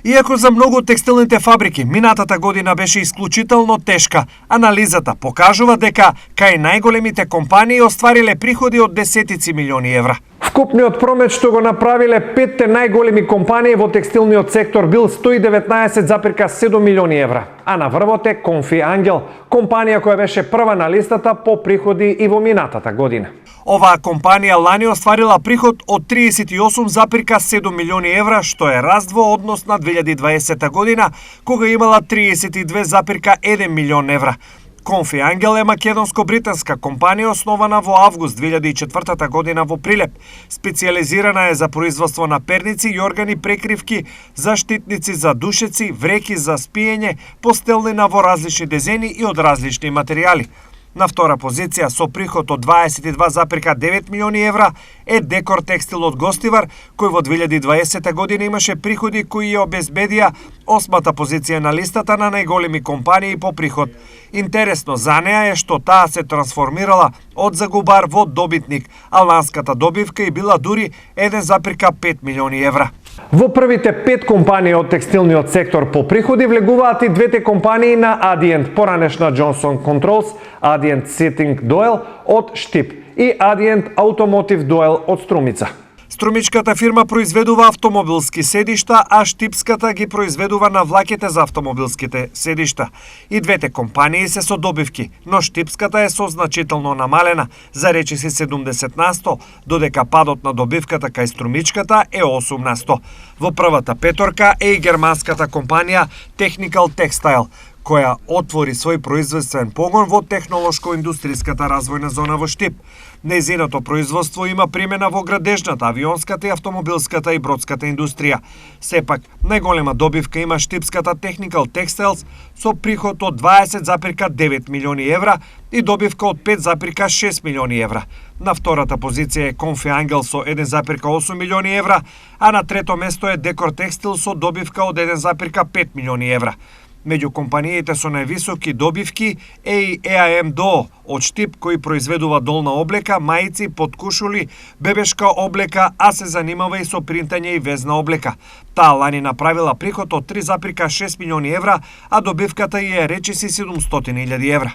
Иако за многу текстилните фабрики минатата година беше исклучително тешка, анализата покажува дека кај најголемите компании оствариле приходи од десетици милиони евра. Вкупниот промет што го направиле петте најголеми компании во текстилниот сектор бил 119,7 милиони евра. А на врвот е Конфи Ангел, компанија која беше прва на листата по приходи и во минатата година. Оваа компанија лани остварила приход од 38,7 милиони евра, што е раст во однос на 2020 година, кога имала 32,1 милион евра. Конфи Ангел е македонско-британска компанија основана во август 2004 година во Прилеп. Специјализирана е за производство на перници и органи прекривки, заштитници за душеци, вреки за спиење, постелнина во различни дезени и од различни материјали. На втора позиција со приход од 22,9 милиони евра е Декор Текстил од Гостивар, кој во 2020 година имаше приходи кои ја обезбедија осмата позиција на листата на најголеми компании по приход. Интересно за неа е што таа се трансформирала од загубар во добитник, а ланската добивка и била дури 1,5 милиони евра. Во првите 5 компании од текстилниот сектор по приходи влегуваат и двете компании на Adient, поранешна Johnson Controls, Adient Seating Doyle од Штип и Adient Automotive Doyle од Струмица. Струмичката фирма произведува автомобилски седишта, а Штипската ги произведува навлаките за автомобилските седишта. И двете компании се со добивки, но Штипската е со значително намалена, за речиси 70%, додека падот на добивката кај Струмичката е 8%. Во првата петорка е и германската компанија Technical Textile, која отвори свој производствен погон во технолошко-индустријската развојна зона во Штип. Нејзиното производство има примена во градежната, авионската и автомобилската и бродската индустрија. Сепак, најголема добивка има Штипската Technical Textiles со приход од 20,9 милиони евра и добивка од 5,6 милиони евра. На втората позиција е Конфи Ангел со 1,8 милиони евра, а на трето место е Декор Текстил со добивка од 1,5 милиони евра. Меѓу компаниите со највисоки добивки е и EAM DO од Штип, кој произведува долна облека, мајци, подкушули, бебешка облека, а се занимава и со принтање и везна облека. Таа лани направила приход од 3,6 милиони евра, а добивката е речиси 700.000 евра.